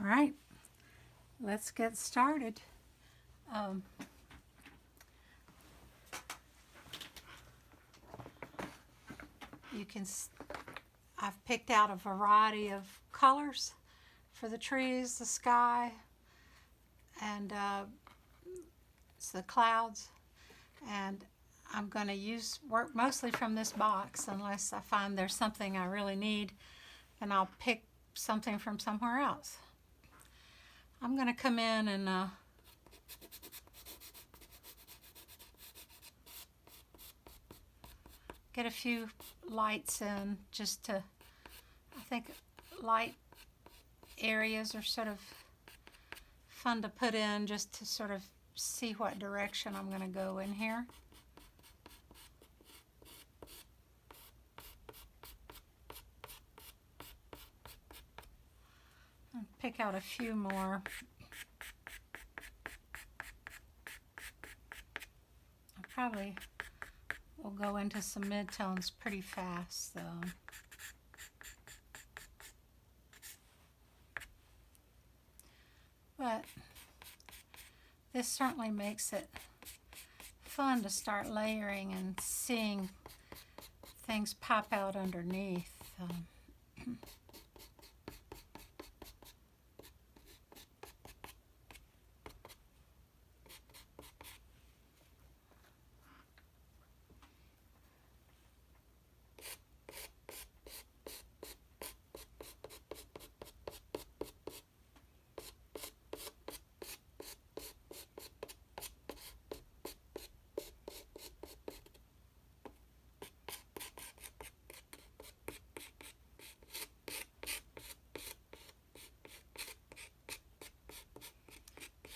All right, let's get started. Um, you can, I've picked out a variety of colors for the trees, the sky, and it's the clouds. And I'm going to work mostly from this box unless I find there's something I really need, and I'll pick something from somewhere else. I'm going to come in and get a few lights in just to, I think light areas are sort of fun to put in just to sort of see what direction I'm going to go in here. I'll pick out a few more. I probably will go into some midtones pretty fast though. But this certainly makes it fun to start layering and seeing things pop out underneath.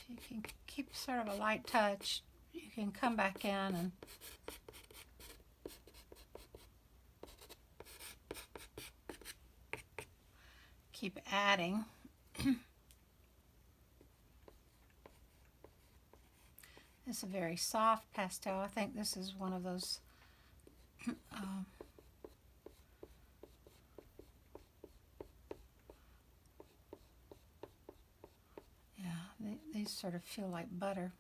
You can keep sort of a light touch. You can come back in and keep adding. This is a very soft pastel. I think this is one of those these sort of feel like butter.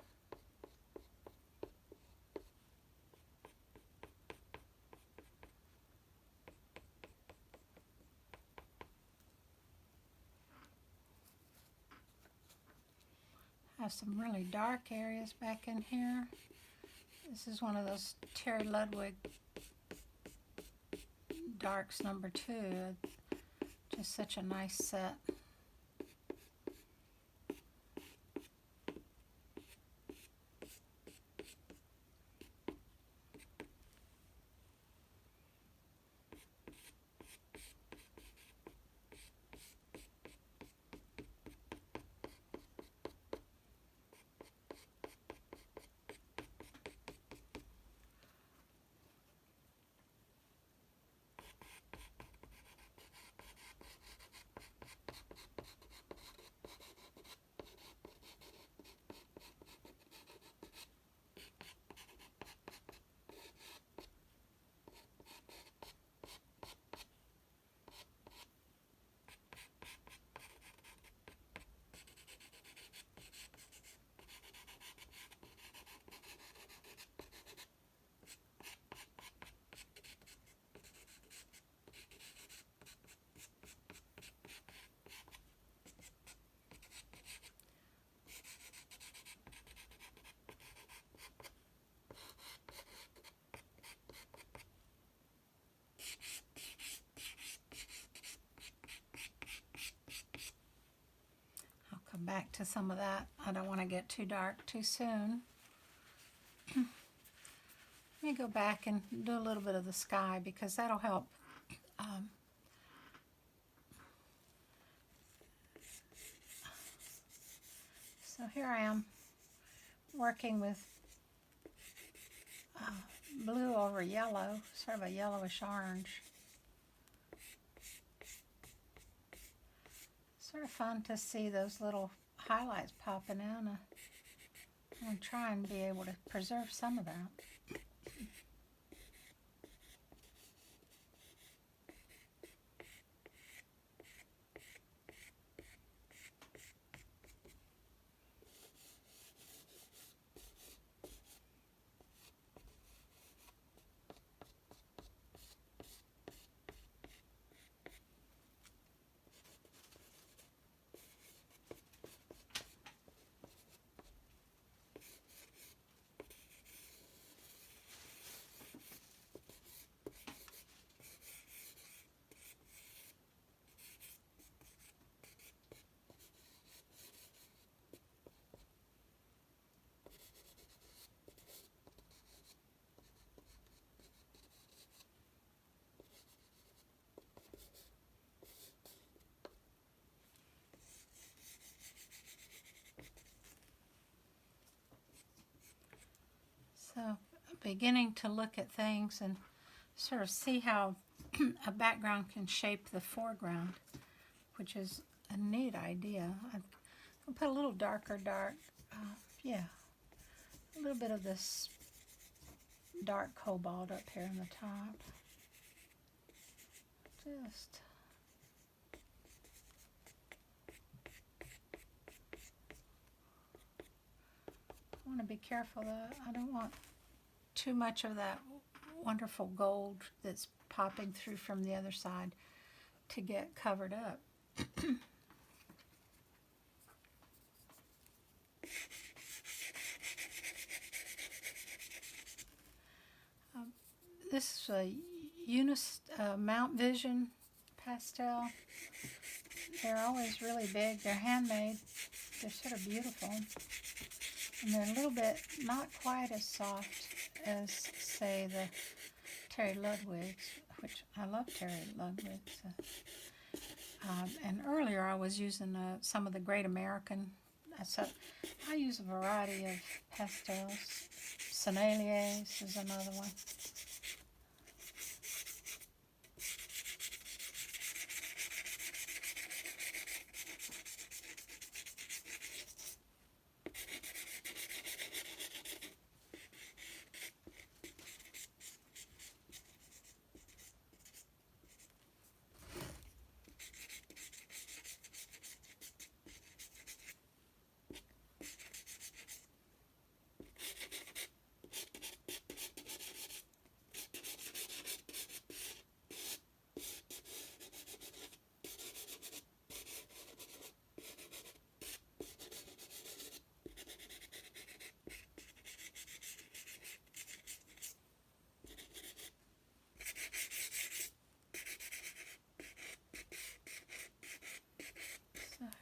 Have some really dark areas back in here. This is one of those Terry Ludwig darks number 2. Just such a nice set. Back to some of that. I don't want to get too dark too soon. Let me go back and do a little bit of the sky because that'll help. So here I am working with blue over yellow, sort of a yellowish orange. Sort of fun to see those little highlights popping in. I'm going to try and be able to preserve some of that. So beginning to look at things and sort of see how a background can shape the foreground, which is a neat idea. I'll put a little darker yeah, a little bit of this dark cobalt up here on the top. Just I want to be careful that I don't want too much of that wonderful gold that's popping through from the other side to get covered up. This is a Mount Vision pastel. They're always really big. They're handmade. They're sort of beautiful. And they're a little bit, not quite as soft as, say, the Terry Ludwig's, which I love Terry Ludwig's. And earlier I was using some of the Great American. So I use a variety of pastels. Senneliers is another one.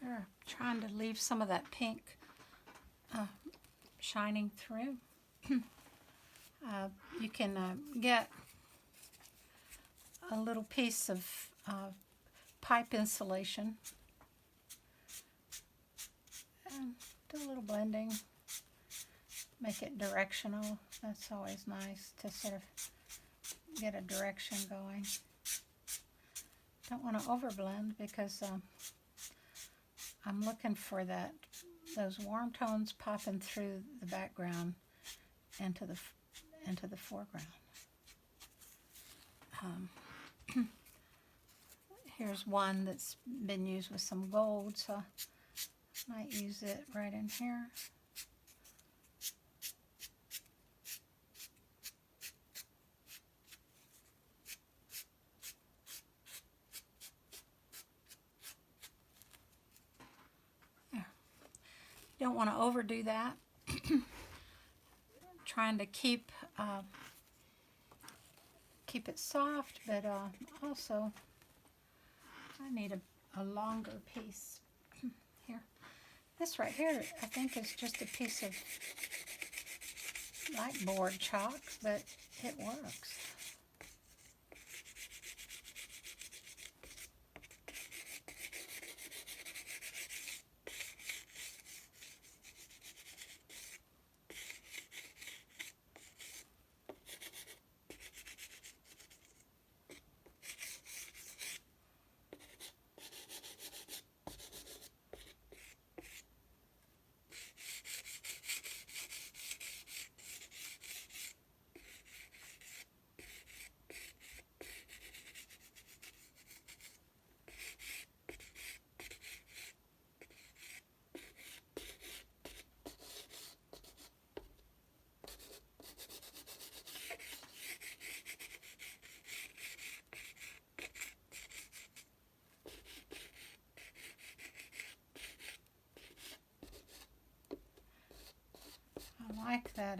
Here, trying to leave some of that pink shining through. You can get a little piece of pipe insulation and do a little blending, make it directional. That's always nice to sort of get a direction going. Don't want to overblend because I'm looking for those warm tones popping through the background into the foreground. Here's one that's been used with some gold, so I might use it right in here. Don't want to overdo that. Trying to keep it soft, but also I need a longer piece here. This right here, I think, is just a piece of like board chalk, but it works. I like that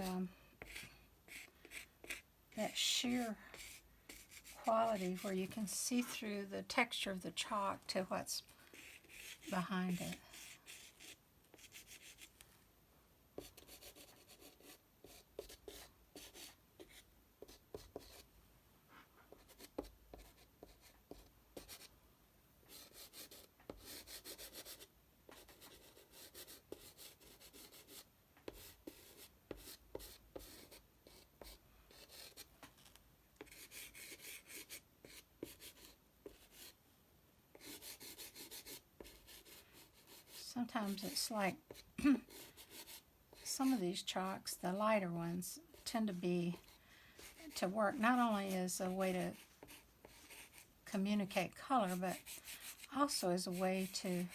sheer quality where you can see through the texture of the chalk to what's behind it. Sometimes it's like some of these chalks, the lighter ones, tend to work not only as a way to communicate color, but also as a way to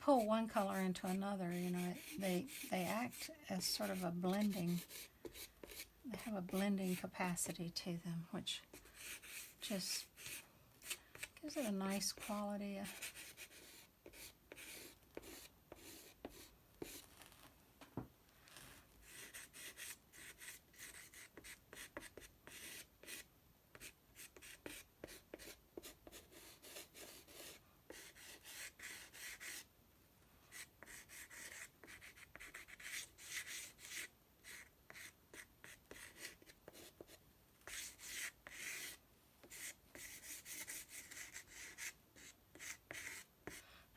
pull one color into another. You know, they act as sort of a blending. They have a blending capacity to them, which just gives it a nice quality.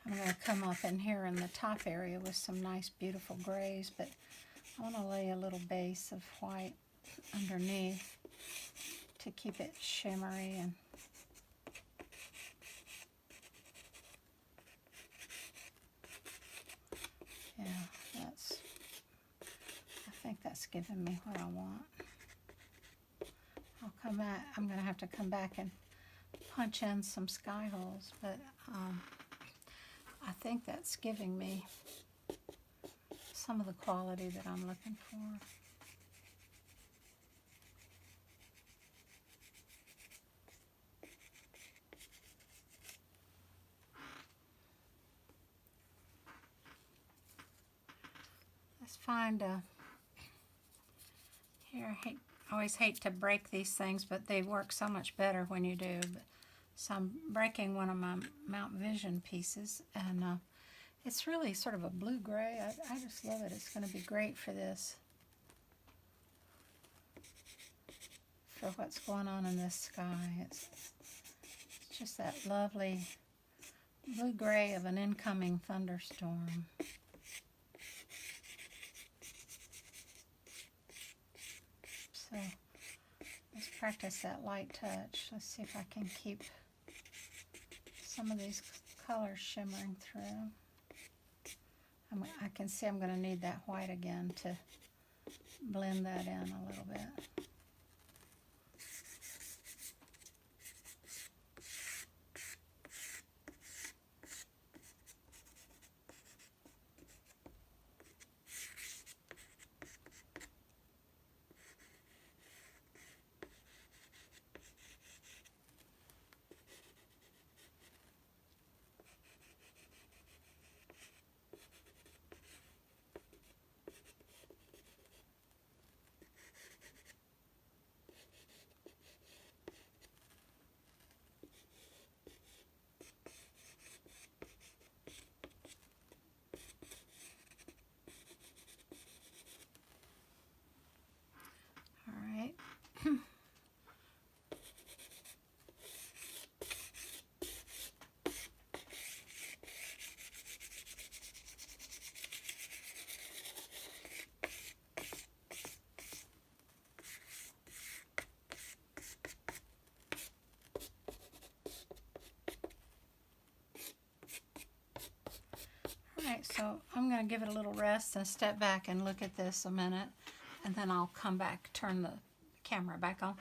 I'm going to come up in here in the top area with some nice beautiful grays, but I want to lay a little base of white underneath to keep it shimmery. And yeah, I think that's giving me what I want. I'll come back, I'm going to have to come back and punch in some sky holes, but I think that's giving me some of the quality that I'm looking for. Let's find here, I always hate to break these things, but they work so much better when you do. So I'm breaking one of my Mount Vision pieces, and it's really sort of a blue-gray. I just love it. It's going to be great for this, for what's going on in this sky. It's just that lovely blue-gray of an incoming thunderstorm. So let's practice that light touch. Let's see if I can keep some of these colors shimmering through. I can see I'm going to need that white again to blend that in a little bit. Alright, so I'm going to give it a little rest and step back and look at this a minute, and then I'll come back, turn the camera back on.